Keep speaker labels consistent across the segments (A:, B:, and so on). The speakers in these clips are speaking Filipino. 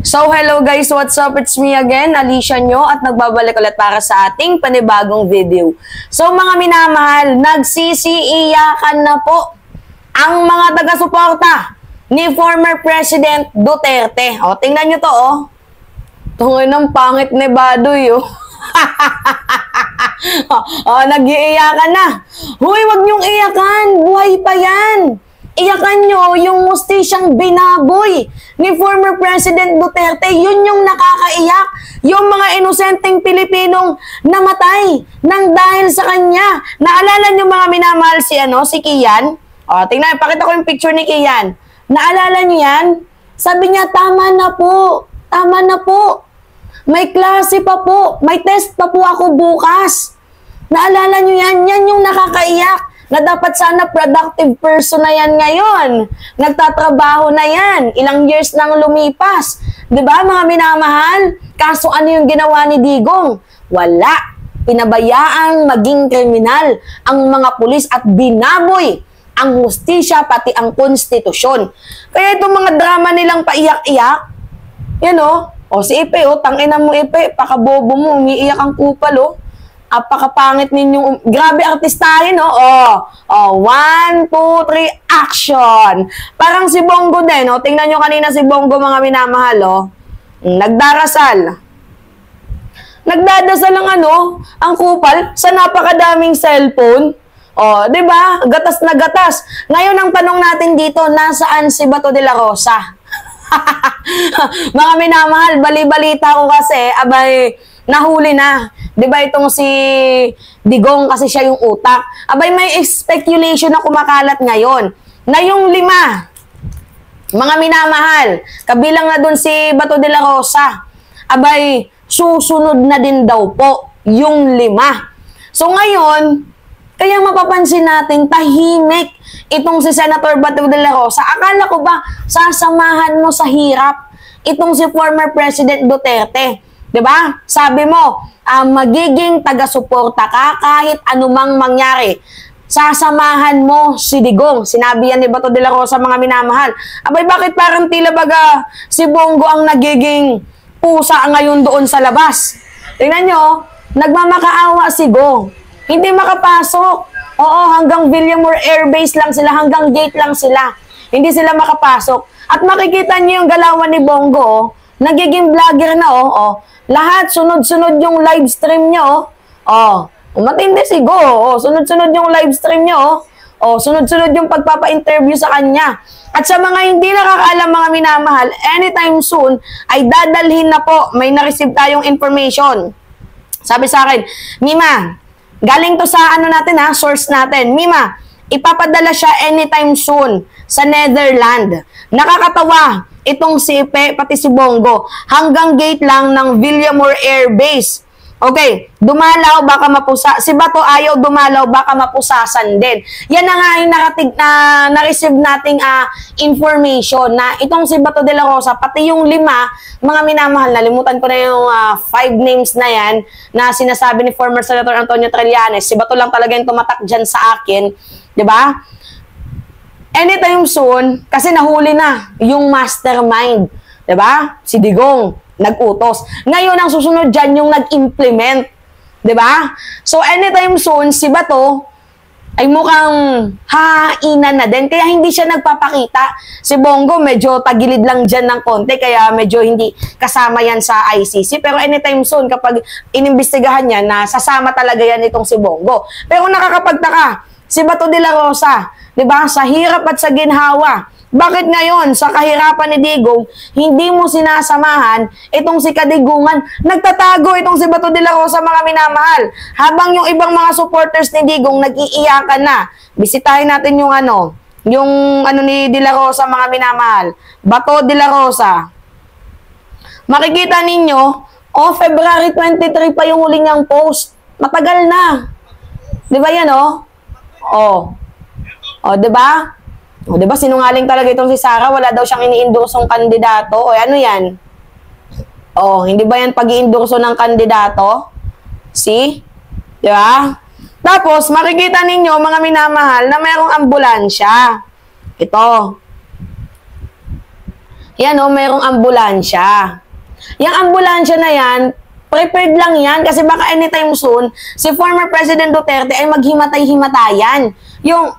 A: So, hello guys, what's up? It's me again, Alicia nyo, at nagbabalik ulit para sa ating panibagong video. So, mga minamahal, nagsisiiyakan na po ang mga taga-suporta ni former President Duterte. O, tingnan nyo to, oh. Tungay ng pangit ni Baduy, oh. Nag-iiyakan na. Huy, wag nyong iyakan, buhay pa yan. Iyakan nyo yung mustisyang binaboy ni former President Duterte. Yun yung nakakaiyak. Yung mga inosenteng Pilipinong namatay nang dahil sa kanya. Naalala nyo mga minamahal si Kian? O, tingnan, pakita ko yung picture ni Kian. Naalala nyo yan? Sabi niya, tama na po. Tama na po. May klase pa po. May test pa po ako bukas. Naalala nyo yan? Yan yung nakakaiyak. Na dapat sana productive person na yan ngayon. Nagtatrabaho na yan. Ilang years nang lumipas. Diba mga minamahal? Kaso ano yung ginawa ni Digong? Wala. Pinabayaang maging kriminal ang mga pulis at binaboy ang hustisya pati ang konstitusyon. Kaya itong mga drama nilang paiyak-iyak, yan o si Ipe, tangina mo Ipe, pakabobo mo, umiiyak ang kupal apakapangit ninyong, grabe artistahin, no? 1, 2, 3, action! Parang si Bongo din, tingnan nyo kanina si Bongo, mga minamahal, nagdarasal. Nagdadasal ang kupal sa napakadaming cellphone. Diba? Gatas na gatas. Ngayon, ang tanong natin dito, nasaan si Bato de la Rosa? Mga minamahal, bali-balita ko kasi, abay, nahuli na. Diba itong si Digong kasi siya yung utak. Abay may speculation na kumakalat ngayon na yung 5, mga minamahal, kabilang na dun si Bato de la Rosa, abay susunod na din daw po yung 5. So ngayon, kaya mapapansin natin tahimik itong si Senator Bato de la Rosa. Akala ko ba sasamahan mo sa hirap itong si former President Duterte? Diba? Sabi mo, magiging taga-suporta ka kahit anumang mangyari. Sasamahan mo si Digong. Sinabi yan ni Bato de la Rosa, mga minamahal. Abay, bakit parang tila baga si Bongo ang nagiging pusa ngayon doon sa labas? Tingnan nyo, nagmamakaawa si Go. Hindi makapasok. Oo, hanggang Villamor Air Base lang sila, hanggang gate lang sila. Hindi sila makapasok. At makikita nyo yung galawan ni Bongo, nagiging vlogger na, lahat, sunod-sunod yung live stream nyo, matindi si Go, sunod-sunod yung live stream nyo, sunod-sunod yung pagpapa-interview sa kanya. At sa mga hindi nakakaalam, mga minamahal, anytime soon, ay dadalhin na po, may na-receive tayong information. Sabi sa akin, Mima, galing to sa natin source natin, Mima, ipapadala siya anytime soon sa Netherlands. Nakakatawa, itong si Ipe, pati si Bongo, hanggang gate lang ng Villamor Air Base. Okay, dumalaw, baka mapusa. Si Bato ayaw dumalaw, baka mapusasan din. Yan na nga yung na-receive nating information na itong si Bato de la Rosa, pati yung 5, mga minamahal, nalimutan ko na yung 5 names na yan, na sinasabi ni former Senator Antonio Trillanes. Si Bato lang talaga yung tumatak dyan sa akin. Diba? Anytime soon, kasi nahuli na yung mastermind. Diba? Si Digong, nag-utos. Ngayon, ang susunod dyan yung nag-implement. Diba? So, anytime soon, si Bato ay mukhang hainan na din. Kaya hindi siya nagpapakita. Si Bongo, medyo tagilid lang dyan ng konti. Kaya medyo hindi kasama yan sa ICC. Pero anytime soon, kapag inimbestigahan yan, na sasama talaga yan itong si Bongo. Pero nakakapagtaka, si Bato de la Rosa, diba? Sa hirap at sa ginhawa. Bakit ngayon, sa kahirapan ni Digong, hindi mo sinasamahan itong si Kadigungan? Nagtatago itong si Bato de la Rosa, mga minamahal. Habang yung ibang mga supporters ni Digong nag-iiyakan na. Bisitahin natin yung ni de la Rosa, mga minamahal. Bato de la Rosa. Makikita ninyo, February 23 pa yung huling niyang post. Matagal na. Di ba yan, di ba? Di ba sinungaling talaga itong si Sara? Wala daw siyang iniindorsong kandidato. Ano yan? Hindi ba yan pag-iindorso ng kandidato? See? Di ba? Tapos, makikita ninyo, mga minamahal, na mayroong ambulansya. Ito. Yan o, mayroong ambulansya. Yung ambulansya na yan, prepared lang yan kasi baka anytime soon, si former President Duterte ay maghimatay-himatayan. Yung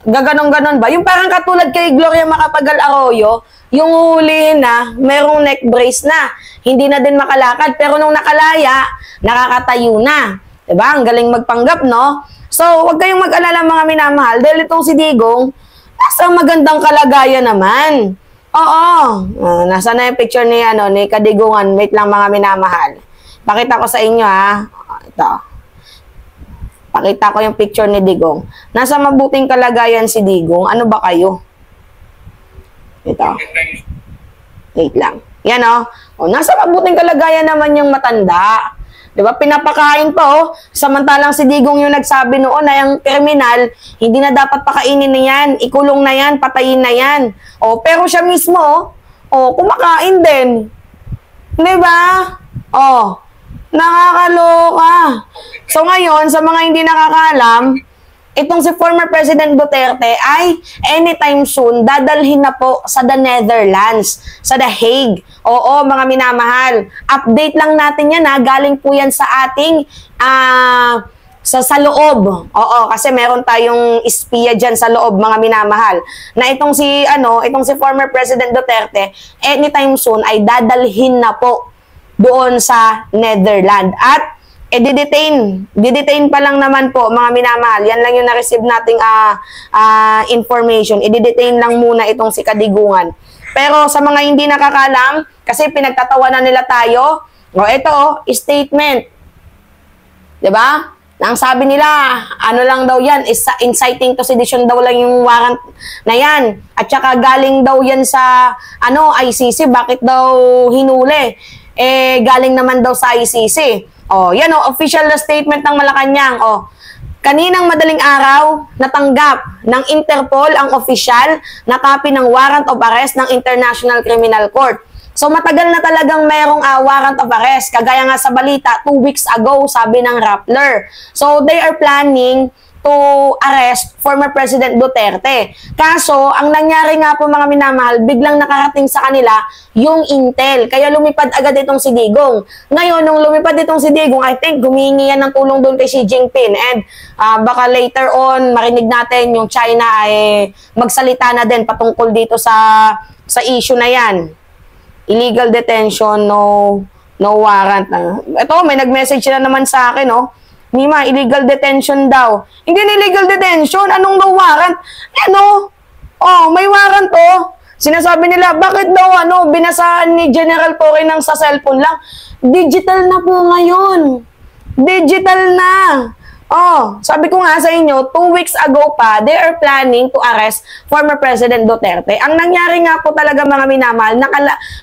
A: gaganon-ganon ba? Yung parang katulad kay Gloria Macapagal Arroyo, yung hulihin na, merong neck brace na. Hindi na din makalakad. Pero nung nakalaya, nakakatayo na. Diba? Ang galing magpanggap, no? So, huwag kayong mag-alala mga minamahal dahil itong si Digong, nasa magandang kalagayan naman. Oo. Nasa na yung picture ni, ni Kadigungan. Wait lang mga minamahal. Pakita ko sa inyo, ha. Ito. Pakita ko yung picture ni Digong. Nasa mabuting kalagayan si Digong. Ano ba kayo? Ito. Wait lang. Yan, nasa mabuting kalagayan naman yung matanda. Diba? Pinapakain pa, Samantalang si Digong yung nagsabi noon na yung kriminal, hindi na dapat pakainin na yan, ikulong na yan, patayin na yan. Pero siya mismo, kumakain din. Diba? Nakakaloka. So ngayon, sa mga hindi nakakaalam, itong si former President Duterte ay anytime soon, dadalhin na po sa the Netherlands, sa The Hague. Oo, mga minamahal. Update lang natin yan, galing po yan sa ating sa loob. Oo, kasi meron tayong espiya dyan sa loob, mga minamahal. Na itong si former President Duterte, anytime soon ay dadalhin na po doon sa Netherlands. At didetain pa lang naman po, mga minamahal. Yan lang yung na-receive nating information. I-detain lang muna itong si Kadigungan. Pero sa mga hindi nakakalam, kasi pinagtatawanan nila tayo, ito, statement. Diba? Ang sabi nila, ano lang daw yan, inciting to sedition daw lang yung warrant na yan. At saka galing daw yan sa ICC, bakit daw hinuli? Galing naman daw sa ICC. Yan official na statement ng Malacanang. Kaninang madaling araw, natanggap ng Interpol ang opisyal na copy ng warrant of arrest ng International Criminal Court. So matagal na talagang merong warrant of arrest. Kagaya nga sa balita, 2 weeks ago, sabi ng Rappler. So they are planning to arrest former President Duterte. Kaso, ang nangyari nga po mga minamahal, biglang nakarating sa kanila yung intel. Kaya lumipad agad itong si Digong. Ngayon, nung lumipad itong si Digong, I think humingi yan ng tulong doon kay Xi Jinping. And baka later on, marinig natin yung China ay magsalita na din patungkol dito sa issue na yan. Illegal detention, no warrant. Ito, may nag-message na naman sa akin, Mima, illegal detention daw. Hindi na illegal detention. Anong no warrant? May warrant Sinasabi nila, bakit daw binasaan ni General Torre ng sa cellphone lang? Digital na po ngayon. Digital na. Sabi ko nga sa inyo, 2 weeks ago pa, they are planning to arrest former President Duterte. Ang nangyari nga po talaga mga minamahal,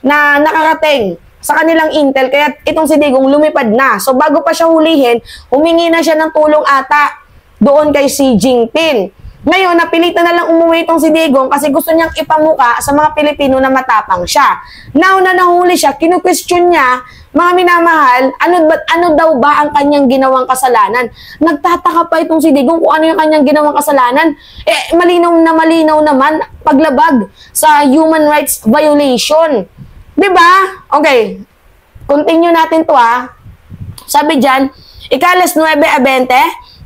A: na nakarating sa kanilang intel, kaya itong si Digong lumipad na. So bago pa siya hulihin, humingi na siya ng tulong ata doon kay Xi Jinping. Ngayon, napilitan na lang umuwi itong si Digong kasi gusto niyang ipamuka sa mga Pilipino na matapang siya. Now na nahuli siya, kinu-question niya, mga minamahal, ano daw ba ang kanyang ginawang kasalanan? Nagtataka pa itong si Digong kung ano yung kanyang ginawang kasalanan. Malinaw naman, paglabag sa human rights violation. Diba? Okay. Continue natin to Sabi dyan, ika-alas 9:20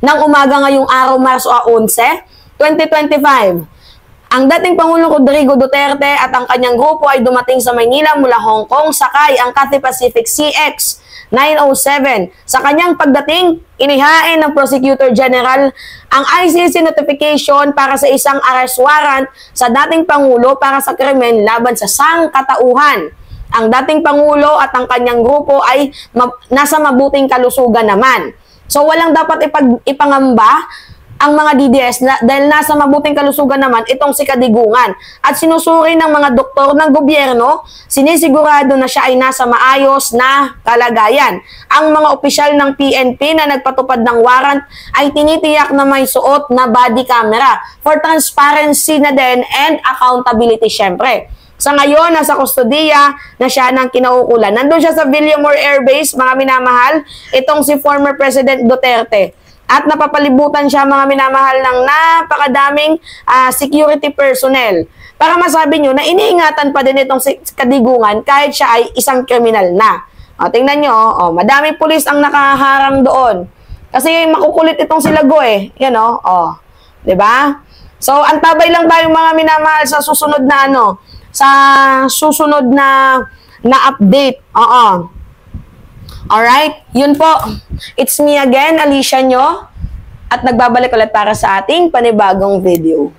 A: ng umaga ngayong araw, Marso 11, 2025. Ang dating Pangulong Rodrigo Duterte at ang kanyang grupo ay dumating sa Maynila mula Hong Kong sakay ang Cathay Pacific CX 907. Sa kanyang pagdating, inihain ng Prosecutor General ang ICC notification para sa isang arrest warrant sa dating Pangulo para sa krimen laban sa sangkatauhan. Ang dating Pangulo at ang kanyang grupo ay nasa mabuting kalusugan naman. So walang dapat ipangamba ang mga DDS dahil nasa mabuting kalusugan naman itong si Kadigungan. At sinusuri ng mga doktor ng gobyerno, sinisigurado na siya ay nasa maayos na kalagayan. Ang mga opisyal ng PNP na nagpatupad ng warrant ay tinitiyak na may suot na body camera for transparency na din and accountability syempre. Sa ngayon, nasa kustodiya na siya ng kinaukulan. Nandun siya sa Villamor Air Base, mga minamahal, itong si former President Duterte. At napapalibutan siya, mga minamahal, ng napakadaming security personnel. Para masabi nyo na iniingatan pa din itong Kadigungan kahit siya ay isang kriminal na. O, tingnan nyo, madaming pulis ang nakaharang doon. Kasi makukulit itong si Lago eh. Yan o. Diba? So, antabay lang tayo mga minamahal sa susunod na sa susunod na update. Alright, yun po. It's me again, Alicia nyo. At nagbabalik ulit para sa ating panibagong video.